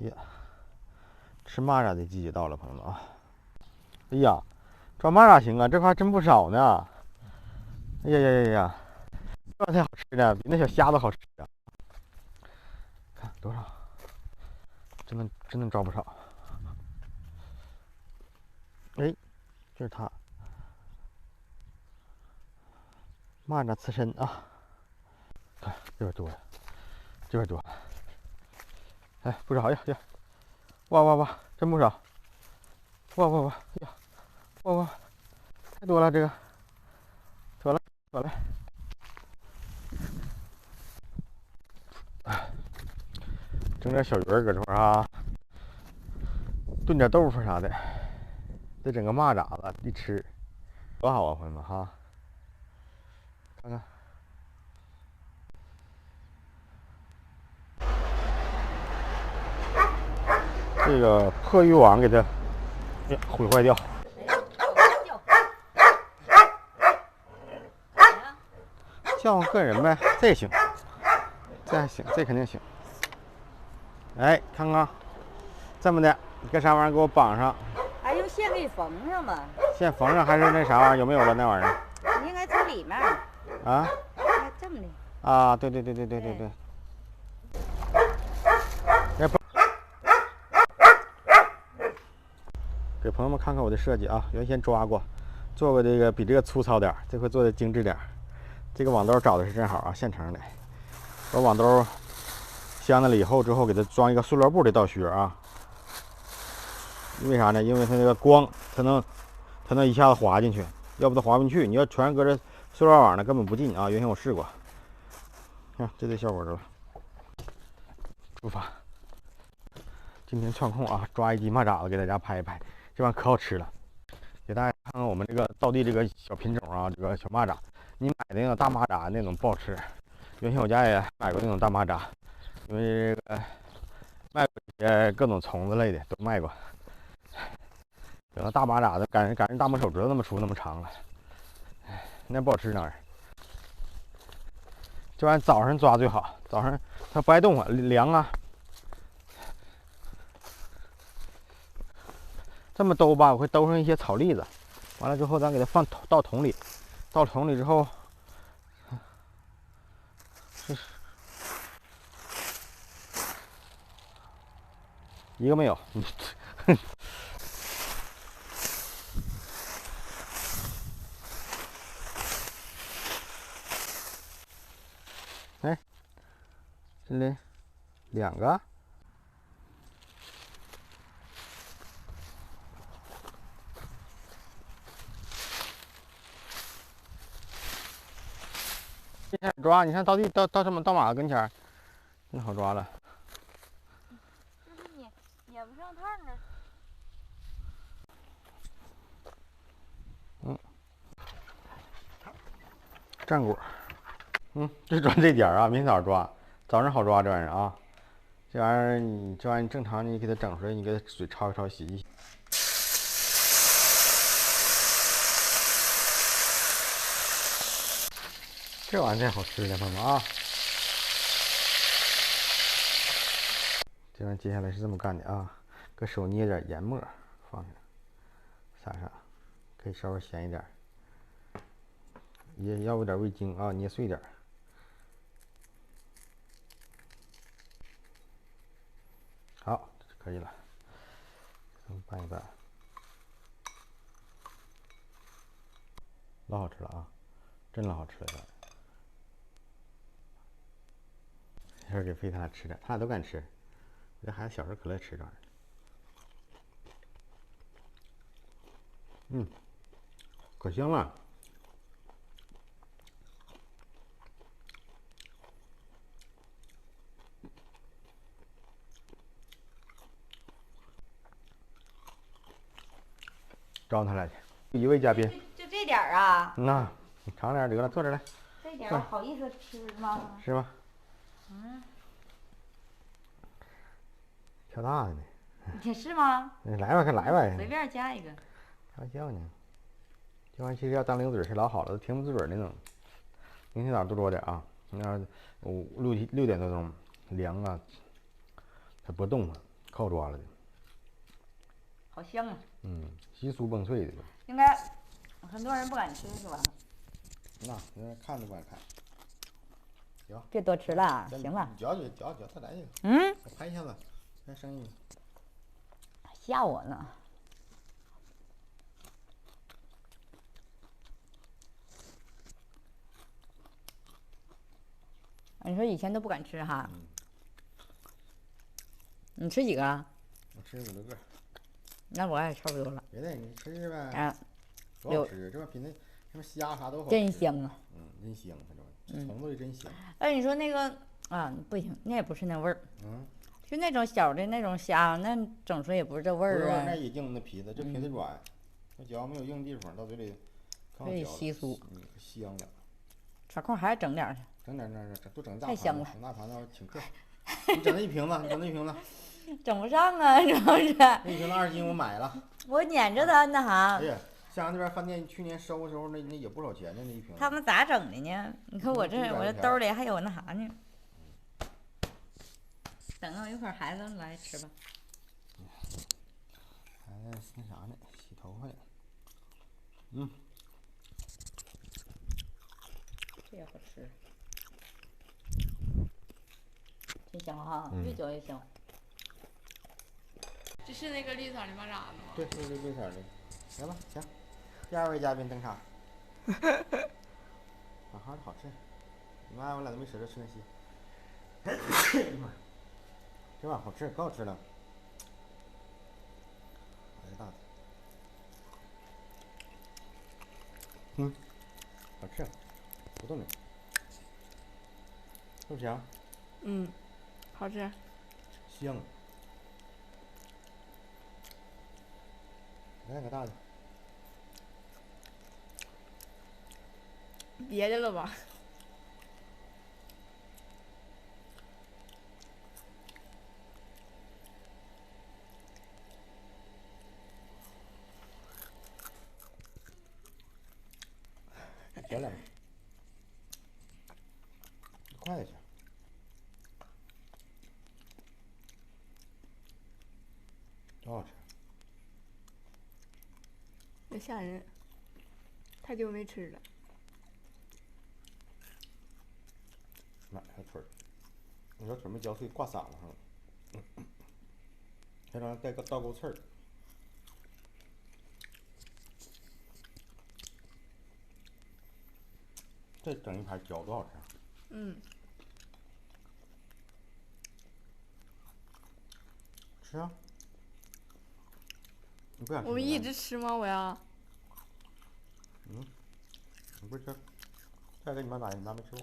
呀，吃蚂蚱的季节到了，朋友们啊！哎呀，抓蚂蚱行啊，这块真不少呢。哎呀呀呀呀，这才好吃呢，比那小虾子好吃啊！看多少，真能抓不少。哎，这是它，蚂蚱刺身啊！看这边多呀，这边多。哎，不少呀呀！哇哇哇，真不少！哇哇哇呀！哇哇，太多了这个，妥了妥了。整点小鱼儿搁这块儿啊，炖点豆腐啥的，再整个蚂蚱子一吃，多好啊，朋友们哈！看看这个破渔网给它毁坏掉。叫唤个人呗，这也行，这还行，这肯定行。哎，看看，这么的，你干啥玩意儿给我绑上？还用线给你缝上吗？线缝上还是那啥玩意儿？有没有了那玩意儿？你应该从里面。啊？应该这么的。啊，对对对对对对对。给朋友们看看我的设计啊，原先抓过，做过这个比这个粗糙点，这回做的精致点。这个网兜找的是正好啊，现成的。把网兜镶了以后之后，给它装一个塑料布的倒靴啊。为啥呢？因为它那个光，它能一下子滑进去，要不它滑不进去。你要全搁这塑料网呢，根本不进啊。原先我试过，看这效果是吧？出发。今天串控啊，抓一鸡蚂蚱子给大家拍一拍，这玩意可好吃了。给大家看看我们这个道地这个小品种啊，这个小蚂蚱。你买的那种大蚂蚱那种不好吃，原先我家也买过那种大蚂蚱，因为这个卖过一些各种虫子类的都卖过。整个大蚂蚱的赶人大拇手指头那么粗那么长了，那不好吃那玩意儿。这玩意儿早上抓最好，早上它不爱动啊，凉啊。这么兜吧，我会兜上一些草栗子，完了之后咱给它放到桶里，到桶里之后，一个没有。哎，这里2个。这下抓，你看到马的跟前儿，真好抓了。就是你撵不上趟呢。战果，就抓这点儿啊，明早抓，早上好抓这玩意儿啊。这玩意儿你正常你给它整出来，你给它水焯一焯，洗一洗。这玩意儿太好吃了，朋友们啊！这玩意儿接下来是这么干的啊，搁手捏点研末放上，撒上，可以稍微咸一点，也要有点味精啊，捏碎点。好，可以了，拌一拌，老好吃了啊，真老好吃了这玩意儿。一会儿给飞他俩吃点，他俩都敢吃。这孩子小时候可乐吃这玩意儿，可香了。招呼他俩去，一位嘉宾。就这点儿啊？你尝点得了，坐这来。这点儿好意思吃吗？是吗？挑大的呢。你是吗？来吧，快来吧。随便加一个。开玩笑呢。这玩意儿其实要当零嘴是老好了，都停不住嘴那种。明天早上多抓点啊！你要6点多钟凉啊，它不动啊，口。烤抓了的。好香啊！稀酥崩脆的。应该很多人不敢吃是吧？那看都不敢看。行，别多吃了啊，行了。嚼，再来一个。我拍一下子，看声音。吓我呢。你说以前都不敢吃哈？你吃几个啊？我吃5、6个。那我也差不多了。别的你吃呗。啊，多好吃，这玩意比那什么虾啥都好吃。真香啊！真香，它这玩意儿，虫子也真香。哎，你说那个啊，不行，那也不是那味儿。就那种小的那种虾，那整出也不是这味儿啊。那也硬，那皮子，这皮子软，那嚼没有硬地方，到嘴里可以稀疏，香的。有空还整点儿去。整点，多整一大太香了。整大盘子请客。你整那一瓶子，整不上啊，主要是。那一瓶子2斤我买了。我撵着他那哈。哎呀，襄阳那边饭店去年收的时候，那也不少钱呢，那一瓶。他们咋整的呢？你看我这兜里还有那啥呢。等到一会儿孩子来吃吧。孩子那啥呢？洗头发呢。这也好吃。真香哈，越嚼越香。这是那个绿色的蚂蚱吗？对，就是绿色的。行吧，行。第2位嘉宾登场。好的，好吃。你妈我俩都没吃着吃那些。这玩意儿好吃，可好吃了。来个大的。好吃，不动的。是不是香？好吃。香。来个大的。别的了吧？小两个。快点去。多好吃。有吓人，太久没吃了。买小腿儿，那小腿儿没嚼碎，挂嗓子上了。还让带个倒钩刺儿。这整一盘嚼多好吃啊！吃啊！你不想吃？我们一直吃吗？我要。你不吃？再给你妈打，你妈没吃过。